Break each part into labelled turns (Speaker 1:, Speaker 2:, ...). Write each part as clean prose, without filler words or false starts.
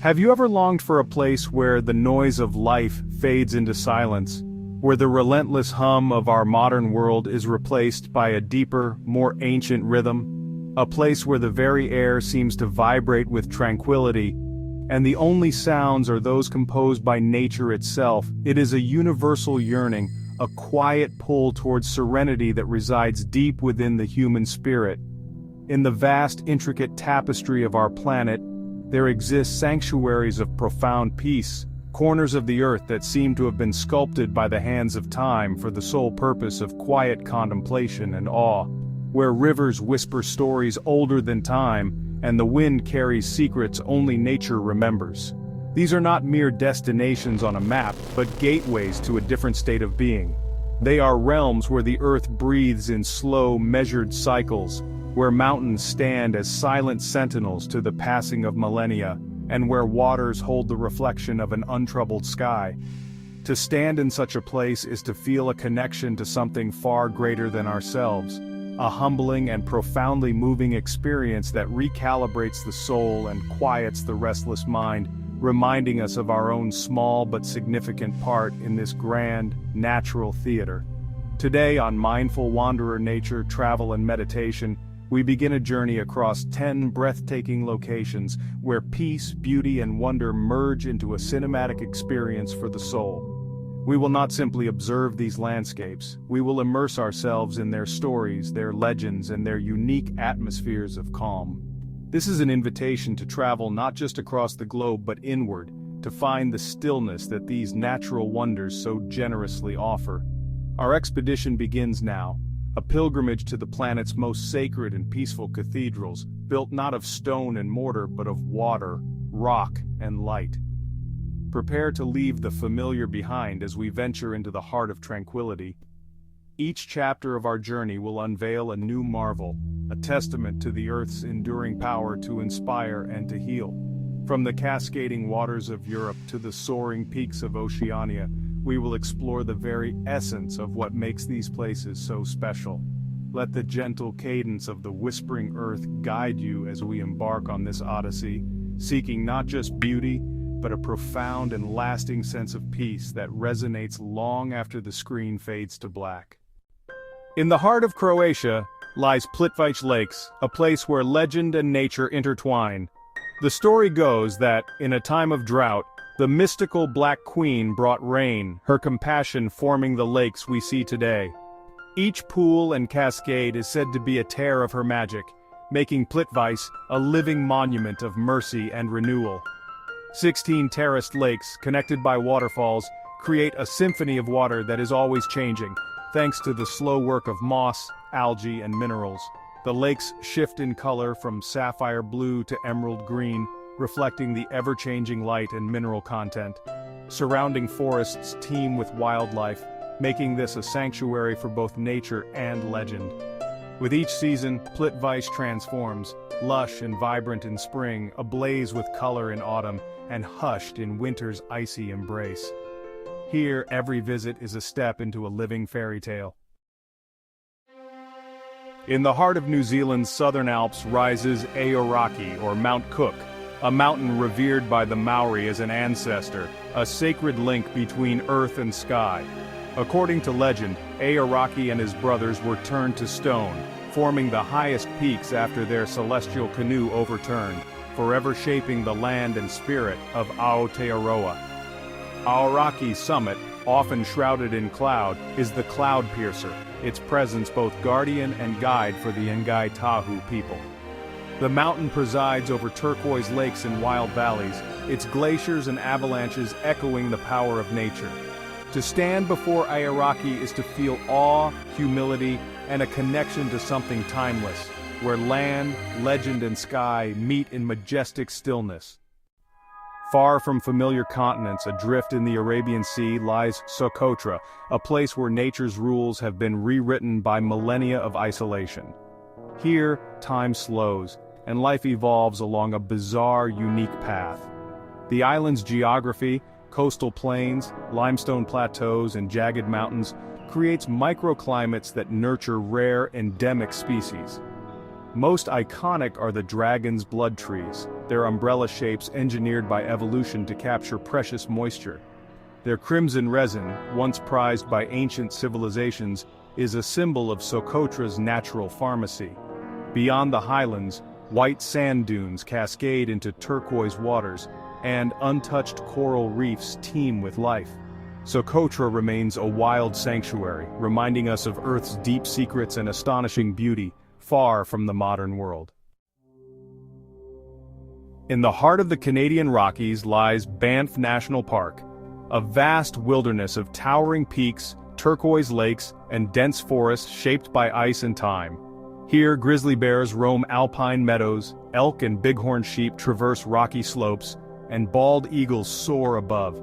Speaker 1: Have you ever longed for a place where the noise of life fades into silence, where the relentless hum of our modern world is replaced by a deeper, more ancient rhythm? A place where the very air seems to vibrate with tranquility, and the only sounds are those composed by nature itself. It is a universal yearning, a quiet pull towards serenity that resides deep within the human spirit. In the vast, intricate tapestry of our planet, there exist sanctuaries of profound peace, corners of the earth that seem to have been sculpted by the hands of time for the sole purpose of quiet contemplation and awe, where rivers whisper stories older than time, and the wind carries secrets only nature remembers. These are not mere destinations on a map, but gateways to a different state of being. They are realms where the earth breathes in slow, measured cycles, where mountains stand as silent sentinels to the passing of millennia, and where waters hold the reflection of an untroubled sky. To stand in such a place is to feel a connection to something far greater than ourselves, a humbling and profoundly moving experience that recalibrates the soul and quiets the restless mind, reminding us of our own small but significant part in this grand, natural theater. Today on Mindful Wanderer Nature, Travel and Meditation, we begin a journey across 10 breathtaking locations where peace, beauty, and wonder merge into a cinematic experience for the soul. We will not simply observe these landscapes, we will immerse ourselves in their stories, their legends, and their unique atmospheres of calm. This is an invitation to travel not just across the globe but inward, to find the stillness that these natural wonders so generously offer. Our expedition begins now, a pilgrimage to the planet's most sacred and peaceful cathedrals, built not of stone and mortar but of water, rock, and light. Prepare to leave the familiar behind as we venture into the heart of tranquility. Each chapter of our journey will unveil a new marvel, a testament to the Earth's enduring power to inspire and to heal. From the cascading waters of Europe to the soaring peaks of Oceania, we will explore the very essence of what makes these places so special. Let the gentle cadence of the whispering earth guide you as we embark on this odyssey, seeking not just beauty, but a profound and lasting sense of peace that resonates long after the screen fades to black. In the heart of Croatia lies Plitvice Lakes, a place where legend and nature intertwine. The story goes that, in a time of drought, the mystical Black Queen brought rain, her compassion forming the lakes we see today. Each pool and cascade is said to be a tear of her magic, making Plitvice a living monument of mercy and renewal. 16 terraced lakes, connected by waterfalls, create a symphony of water that is always changing, thanks to the slow work of moss, algae, and minerals. The lakes shift in color from sapphire blue to emerald green, reflecting the ever-changing light and mineral content. Surrounding forests teem with wildlife, making this a sanctuary for both nature and legend. With each season, Plitvice transforms, lush and vibrant in spring, ablaze with color in autumn, and hushed in winter's icy embrace. Here, every visit is a step into a living fairy tale. In the heart of New Zealand's southern Alps rises Aoraki, or Mount Cook, a mountain revered by the Maori as an ancestor, a sacred link between earth and sky. According to legend, Aoraki and his brothers were turned to stone, forming the highest peaks after their celestial canoe overturned, forever shaping the land and spirit of Aotearoa. Aoraki's summit, often shrouded in cloud, is the Cloud Piercer, its presence both guardian and guide for the Ngai Tahu people. The mountain presides over turquoise lakes and wild valleys, its glaciers and avalanches echoing the power of nature. To stand before Aoraki is to feel awe, humility, and a connection to something timeless, where land, legend, and sky meet in majestic stillness. Far from familiar continents adrift in the Arabian Sea lies Socotra, a place where nature's rules have been rewritten by millennia of isolation. Here, time slows, and life evolves along a bizarre, unique path. The island's geography, coastal plains, limestone plateaus, and jagged mountains creates microclimates that nurture rare endemic species. Most iconic are the dragon's blood trees, their umbrella shapes engineered by evolution to capture precious moisture. Their crimson resin, once prized by ancient civilizations, is a symbol of Socotra's natural pharmacy. Beyond the highlands, white sand dunes cascade into turquoise waters, and untouched coral reefs teem with life. Socotra remains a wild sanctuary, reminding us of Earth's deep secrets and astonishing beauty, far from the modern world. In the heart of the Canadian Rockies lies Banff National Park, a vast wilderness of towering peaks, turquoise lakes, and dense forests shaped by ice and time. Here, grizzly bears roam alpine meadows, elk and bighorn sheep traverse rocky slopes, and bald eagles soar above.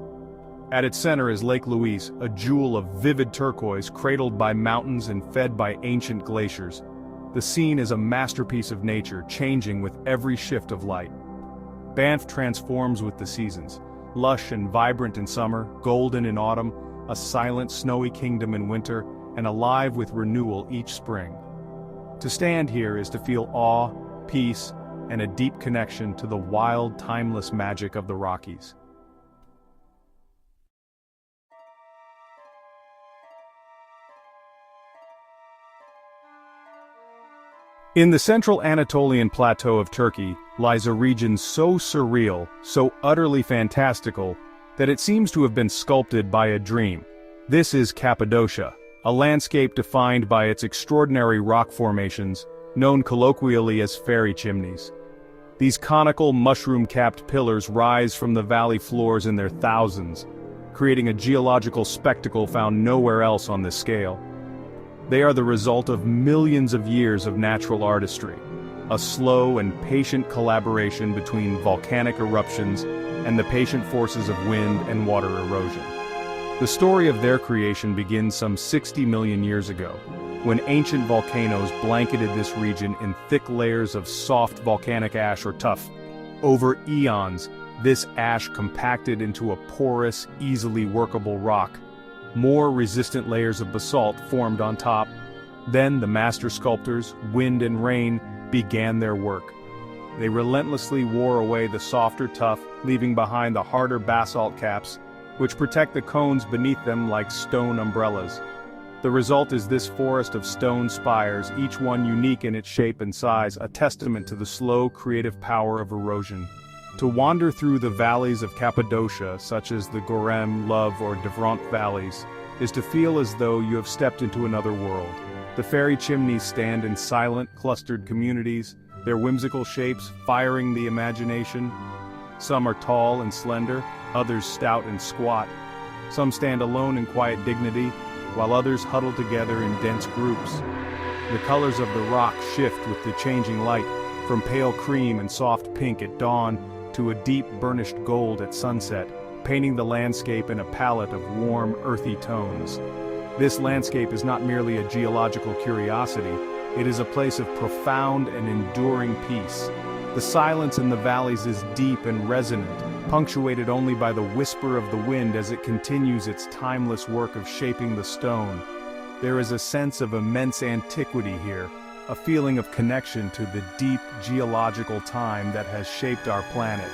Speaker 1: At its center is Lake Louise, a jewel of vivid turquoise cradled by mountains and fed by ancient glaciers. The scene is a masterpiece of nature, changing with every shift of light. Banff transforms with the seasons, lush and vibrant in summer, golden in autumn, a silent snowy kingdom in winter, and alive with renewal each spring. To stand here is to feel awe, peace, and a deep connection to the wild, timeless magic of the Rockies. In the central Anatolian plateau of Turkey lies a region so surreal, so utterly fantastical, that it seems to have been sculpted by a dream. This is Cappadocia, a landscape defined by its extraordinary rock formations, known colloquially as fairy chimneys. These conical, mushroom-capped pillars rise from the valley floors in their thousands, creating a geological spectacle found nowhere else on this scale. They are the result of millions of years of natural artistry, a slow and patient collaboration between volcanic eruptions and the patient forces of wind and water erosion. The story of their creation begins some 60 million years ago, when ancient volcanoes blanketed this region in thick layers of soft volcanic ash or tuff. Over eons, this ash compacted into a porous, easily workable rock. More resistant layers of basalt formed on top. Then the master sculptors, wind and rain, began their work. They relentlessly wore away the softer tuff, leaving behind the harder basalt caps, which protect the cones beneath them like stone umbrellas. The result is this forest of stone spires, each one unique in its shape and size, a testament to the slow, creative power of erosion. To wander through the valleys of Cappadocia, such as the Gorem, Love, or Devront valleys, is to feel as though you have stepped into another world. The fairy chimneys stand in silent, clustered communities, their whimsical shapes firing the imagination. Some are tall and slender, others stout and squat. Some stand alone in quiet dignity, while others huddle together in dense groups. The colors of the rock shift with the changing light, from pale cream and soft pink at dawn to a deep burnished gold at sunset, painting the landscape in a palette of warm, earthy tones. This landscape is not merely a geological curiosity, it is a place of profound and enduring peace. The silence in the valleys is deep and resonant, punctuated only by the whisper of the wind as it continues its timeless work of shaping the stone. There is a sense of immense antiquity here, a feeling of connection to the deep geological time that has shaped our planet.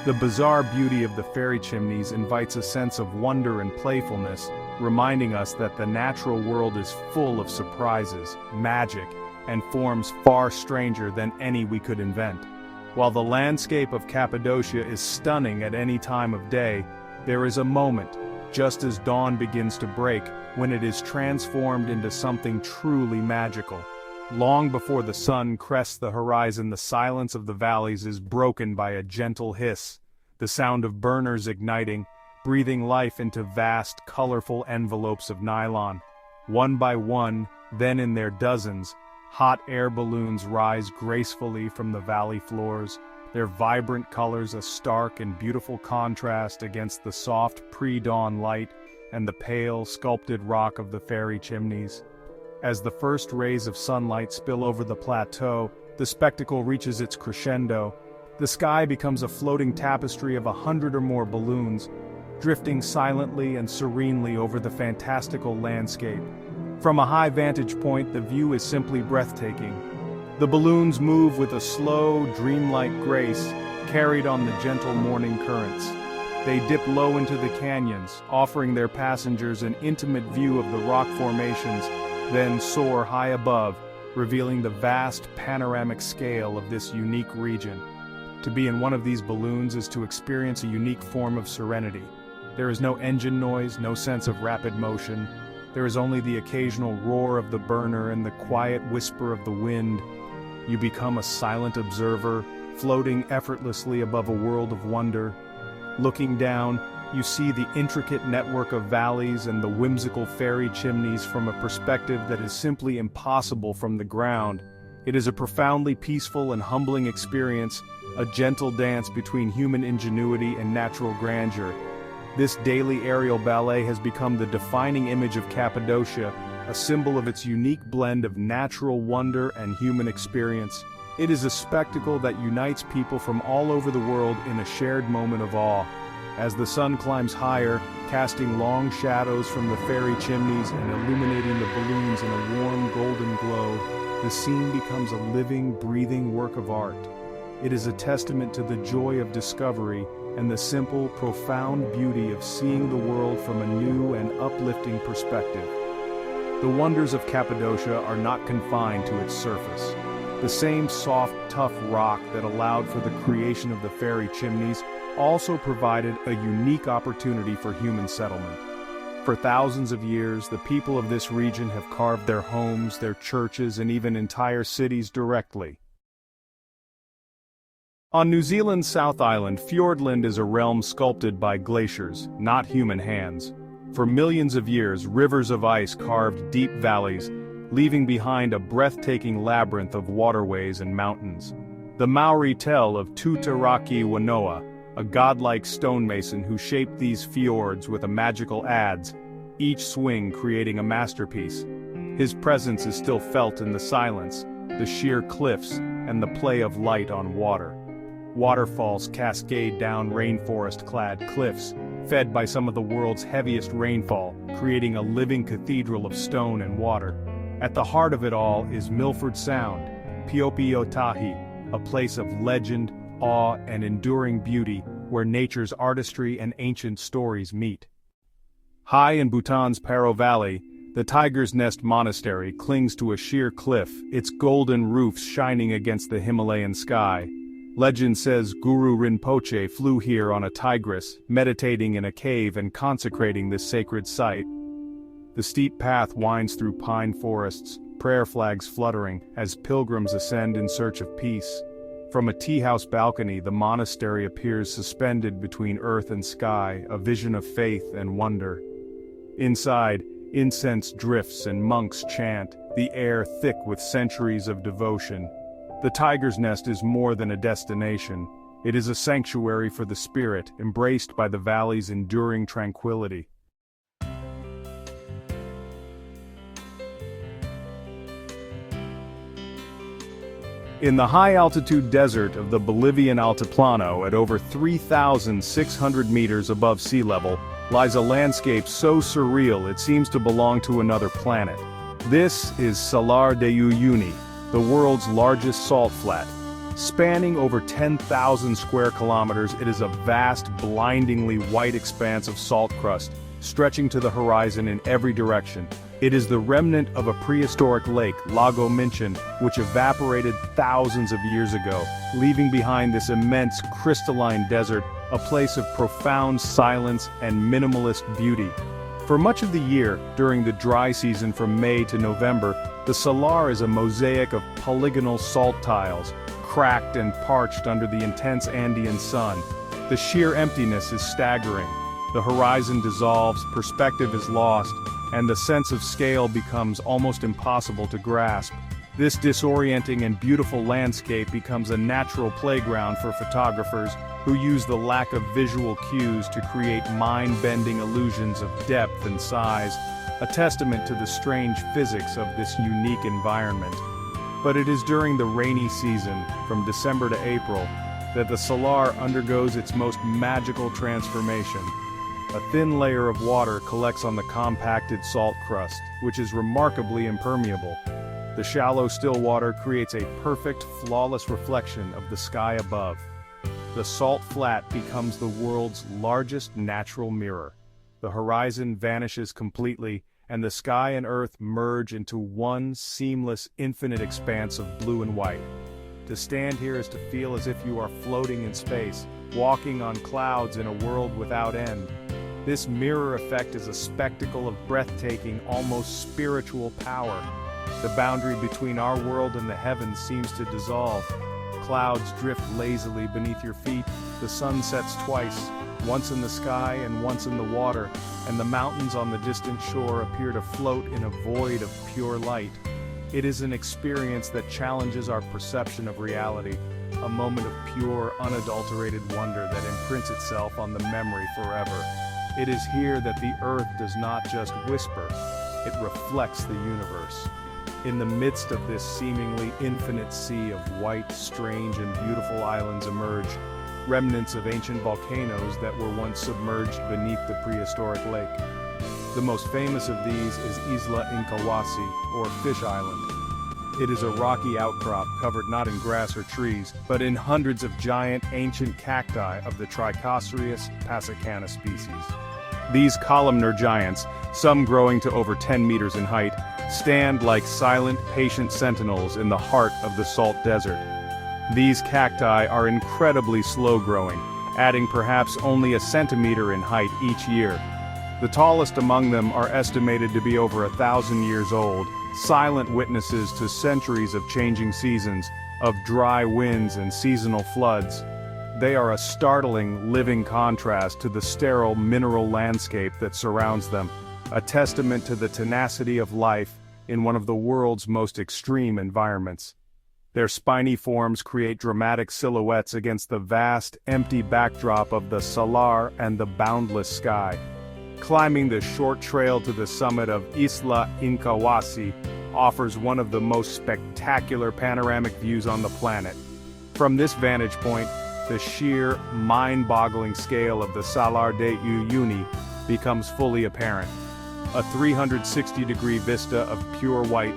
Speaker 1: The bizarre beauty of the fairy chimneys invites a sense of wonder and playfulness, reminding us that the natural world is full of surprises, magic, and forms far stranger than any we could invent. While the landscape of Cappadocia is stunning at any time of day, there is a moment, just as dawn begins to break, when it is transformed into something truly magical. Long before the sun crests the horizon, the silence of the valleys is broken by a gentle hiss, the sound of burners igniting, breathing life into vast, colorful envelopes of nylon. One by one, then in their dozens, hot air balloons rise gracefully from the valley floors, their vibrant colors a stark and beautiful contrast against the soft pre-dawn light and the pale, sculpted rock of the fairy chimneys. As the first rays of sunlight spill over the plateau, the spectacle reaches its crescendo. The sky becomes a floating tapestry of 100 or more balloons, drifting silently and serenely over the fantastical landscape. From a high vantage point, the view is simply breathtaking. The balloons move with a slow, dreamlike grace, carried on the gentle morning currents. They dip low into the canyons, offering their passengers an intimate view of the rock formations, then soar high above, revealing the vast panoramic scale of this unique region. To be in one of these balloons is to experience a unique form of serenity. There is no engine noise, no sense of rapid motion. There is only the occasional roar of the burner and the quiet whisper of the wind. You become a silent observer, floating effortlessly above a world of wonder. Looking down, you see the intricate network of valleys and the whimsical fairy chimneys from a perspective that is simply impossible from the ground. It is a profoundly peaceful and humbling experience, a gentle dance between human ingenuity and natural grandeur. This daily aerial ballet has become the defining image of Cappadocia, a symbol of its unique blend of natural wonder and human experience. It is a spectacle that unites people from all over the world in a shared moment of awe. As the sun climbs higher, casting long shadows from the fairy chimneys and illuminating the balloons in a warm golden glow, the scene becomes a living, breathing work of art. It is a testament to the joy of discovery and the simple, profound beauty of seeing the world from a new and uplifting perspective. The wonders of Cappadocia are not confined to its surface. The same soft, tough rock that allowed for the creation of the fairy chimneys also provided a unique opportunity for human settlement. For thousands of years, the people of this region have carved their homes, their churches, and even entire cities directly. On New Zealand's South Island, Fiordland is a realm sculpted by glaciers, not human hands. For millions of years, rivers of ice carved deep valleys, leaving behind a breathtaking labyrinth of waterways and mountains. The Maori tell of Tutaraki Wanoa, a godlike stonemason who shaped these fjords with a magical adze, each swing creating a masterpiece. His presence is still felt in the silence, the sheer cliffs, and the play of light on water. Waterfalls cascade down rainforest-clad cliffs, fed by some of the world's heaviest rainfall, creating a living cathedral of stone and water. At the heart of it all is Milford Sound, Piopiotahi, a place of legend, awe, and enduring beauty, where nature's artistry and ancient stories meet. High in Bhutan's Paro Valley, the Tiger's Nest Monastery clings to a sheer cliff, its golden roofs shining against the Himalayan sky. Legend says Guru Rinpoche flew here on a tigress, meditating in a cave and consecrating this sacred site. The steep path winds through pine forests, prayer flags fluttering, as pilgrims ascend in search of peace. From a tea house balcony, the monastery appears suspended between earth and sky, a vision of faith and wonder. Inside, incense drifts and monks chant, the air thick with centuries of devotion. The Tiger's Nest is more than a destination. It is a sanctuary for the spirit, embraced by the valley's enduring tranquility. In the high-altitude desert of the Bolivian Altiplano at over 3,600 meters above sea level, lies a landscape so surreal it seems to belong to another planet. This is Salar de Uyuni, the world's largest salt flat. Spanning over 10,000 square kilometers, it is a vast, blindingly white expanse of salt crust, stretching to the horizon in every direction. It is the remnant of a prehistoric lake, Lago Minchin, which evaporated thousands of years ago, leaving behind this immense crystalline desert, a place of profound silence and minimalist beauty. For much of the year, during the dry season from May to November, the salar is a mosaic of polygonal salt tiles, cracked and parched under the intense Andean sun. The sheer emptiness is staggering. The horizon dissolves, perspective is lost, and the sense of scale becomes almost impossible to grasp. This disorienting and beautiful landscape becomes a natural playground for photographers who use the lack of visual cues to create mind-bending illusions of depth and size, a testament to the strange physics of this unique environment. But it is during the rainy season, from December to April, that the salar undergoes its most magical transformation. A thin layer of water collects on the compacted salt crust, which is remarkably impermeable. The shallow, still water creates a perfect, flawless reflection of the sky above. The salt flat becomes the world's largest natural mirror. The horizon vanishes completely, and the sky and earth merge into one seamless, infinite expanse of blue and white. To stand here is to feel as if you are floating in space, walking on clouds in a world without end. This mirror effect is a spectacle of breathtaking, almost spiritual power. The boundary between our world and the heavens seems to dissolve. Clouds drift lazily beneath your feet, the sun sets twice, once in the sky and once in the water, and the mountains on the distant shore appear to float in a void of pure light. It is an experience that challenges our perception of reality, a moment of pure, unadulterated wonder that imprints itself on the memory forever. It is here that the earth does not just whisper, it reflects the universe. In the midst of this seemingly infinite sea of white, strange, and beautiful islands emerge remnants of ancient volcanoes that were once submerged beneath the prehistoric lake. The most famous of these is Isla Inkawasi, or Fish Island. It is a rocky outcrop covered not in grass or trees, but in hundreds of giant, ancient cacti of the Trichocereus passicana species. These columnar giants, some growing to over 10 meters in height, stand like silent, patient sentinels in the heart of the salt desert. These cacti are incredibly slow-growing, adding perhaps only a centimeter in height each year. The tallest among them are estimated to be over 1,000 years old, silent witnesses to centuries of changing seasons, of dry winds and seasonal floods. They are a startling, living contrast to the sterile mineral landscape that surrounds them, a testament to the tenacity of life in one of the world's most extreme environments. Their spiny forms create dramatic silhouettes against the vast, empty backdrop of the salar and the boundless sky. Climbing the short trail to the summit of Isla Inkawasi offers one of the most spectacular panoramic views on the planet. From this vantage point, the sheer, mind-boggling scale of the Salar de Uyuni becomes fully apparent. A 360-degree vista of pure white,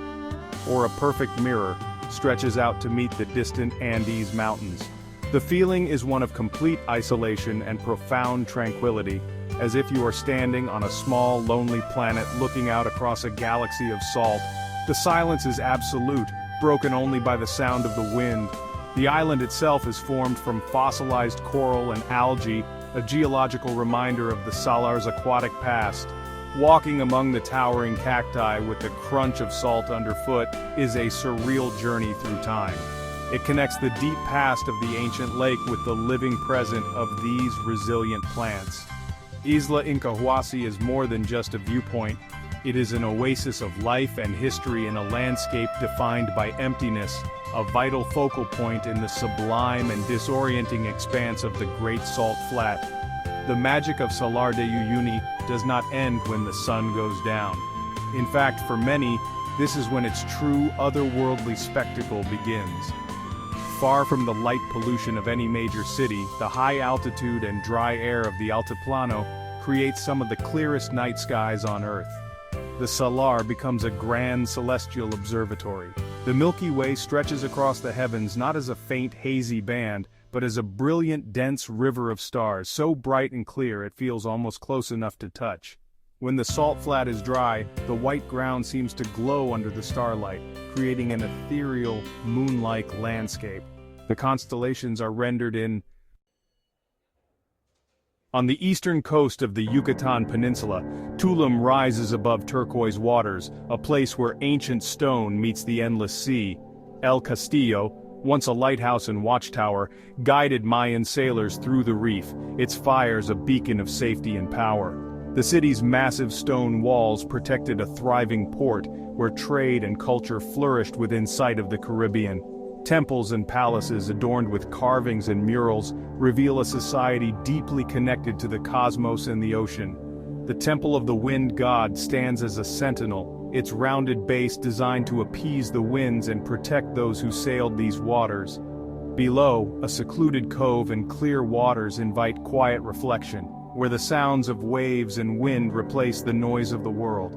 Speaker 1: or a perfect mirror, stretches out to meet the distant Andes Mountains. The feeling is one of complete isolation and profound tranquility, as if you are standing on a small, lonely planet looking out across a galaxy of salt. The silence is absolute, broken only by the sound of the wind. The island itself is formed from fossilized coral and algae, a geological reminder of the Salar's aquatic past. Walking among the towering cacti with the crunch of salt underfoot is a surreal journey through time. It connects the deep past of the ancient lake with the living present of these resilient plants. Isla Inkawasi is more than just a viewpoint. It is an oasis of life and history in a landscape defined by emptiness, a vital focal point in the sublime and disorienting expanse of the Great Salt Flat. The magic of Salar de Uyuni does not end when the sun goes down. In fact, for many, this is when its true otherworldly spectacle begins. Far from the light pollution of any major city, the high altitude and dry air of the Altiplano creates some of the clearest night skies on Earth. The Salar becomes a grand celestial observatory. The Milky Way stretches across the heavens not as a faint, hazy band, but as a brilliant, dense river of stars, so bright and clear it feels almost close enough to touch. When the salt flat is dry, the white ground seems to glow under the starlight, creating an ethereal, moon-like landscape. The constellations are rendered in. On the eastern coast of the Yucatan Peninsula, Tulum rises above turquoise waters, a place where ancient stone meets the endless sea. El Castillo, once a lighthouse and watchtower, guided Mayan sailors through the reef, its fires a beacon of safety and power. The city's massive stone walls protected a thriving port, where trade and culture flourished within sight of the Caribbean. Temples and palaces adorned with carvings and murals reveal a society deeply connected to the cosmos and the ocean. The Temple of the Wind God stands as a sentinel, its rounded base designed to appease the winds and protect those who sailed these waters. Below, a secluded cove and clear waters invite quiet reflection, where the sounds of waves and wind replace the noise of the world.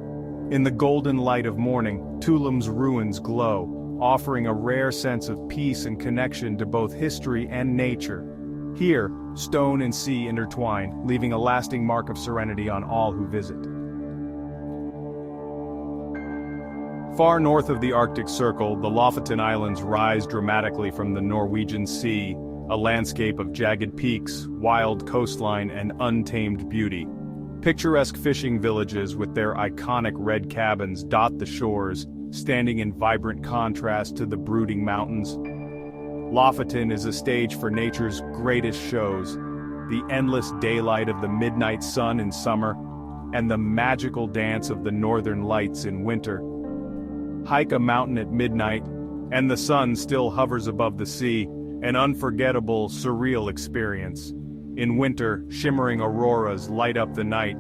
Speaker 1: In the golden light of morning, Tulum's ruins glow, offering a rare sense of peace and connection to both history and nature. Here, stone and sea intertwine, leaving a lasting mark of serenity on all who visit. Far north of the Arctic Circle, the Lofoten Islands rise dramatically from the Norwegian Sea, a landscape of jagged peaks, wild coastline, and untamed beauty. Picturesque fishing villages with their iconic red cabins dot the shores, standing in vibrant contrast to the brooding mountains. Lofoten is a stage for nature's greatest shows, the endless daylight of the midnight sun in summer, and the magical dance of the northern lights in winter. Hike a mountain at midnight, and the sun still hovers above the sea, an unforgettable, surreal experience. In winter, shimmering auroras light up the night,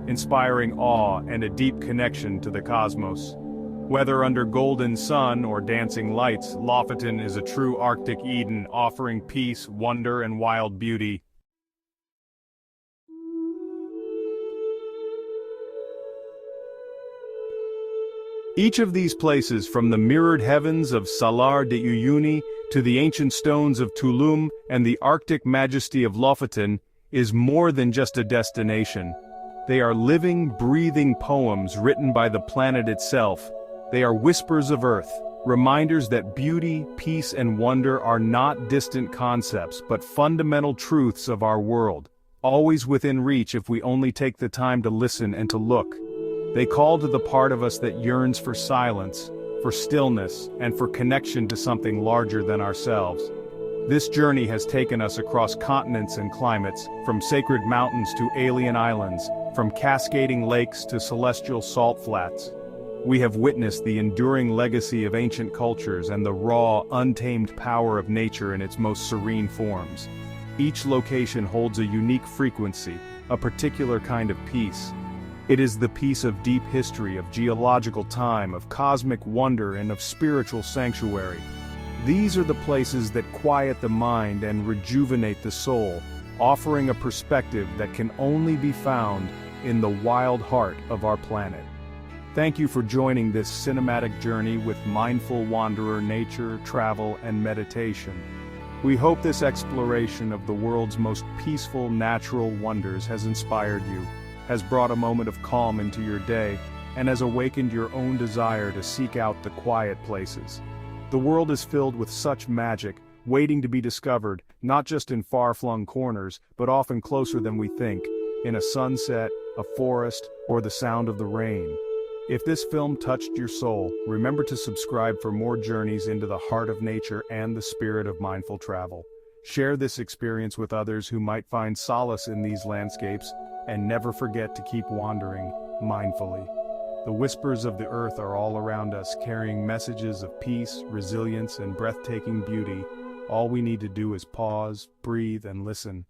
Speaker 1: inspiring awe and a deep connection to the cosmos. Whether under golden sun or dancing lights, Lofoten is a true Arctic Eden, offering peace, wonder, and wild beauty. Each of these places, from the mirrored heavens of Salar de Uyuni to the ancient stones of Tulum and the Arctic majesty of Lofoten, is more than just a destination. They are living, breathing poems written by the planet itself. They are whispers of Earth, reminders that beauty, peace, and wonder are not distant concepts but fundamental truths of our world, always within reach if we only take the time to listen and to look. They call to the part of us that yearns for silence, for stillness, and for connection to something larger than ourselves. This journey has taken us across continents and climates, from sacred mountains to alien islands, from cascading lakes to celestial salt flats. We have witnessed the enduring legacy of ancient cultures and the raw, untamed power of nature in its most serene forms. Each location holds a unique frequency, a particular kind of peace. It is the peace of deep history, of geological time, of cosmic wonder, and of spiritual sanctuary. These are the places that quiet the mind and rejuvenate the soul, offering a perspective that can only be found in the wild heart of our planet. Thank you for joining this cinematic journey with mindful wanderer, nature, travel, and meditation. We hope this exploration of the world's most peaceful natural wonders has inspired you, has brought a moment of calm into your day, and has awakened your own desire to seek out the quiet places. The world is filled with such magic, waiting to be discovered, not just in far-flung corners, but often closer than we think, in a sunset, a forest, or the sound of the rain. If this film touched your soul, remember to subscribe for more journeys into the heart of nature and the spirit of mindful travel. Share this experience with others who might find solace in these landscapes, and never forget to keep wandering mindfully. The whispers of the earth are all around us, carrying messages of peace, resilience, and breathtaking beauty. All we need to do is pause, breathe, and listen.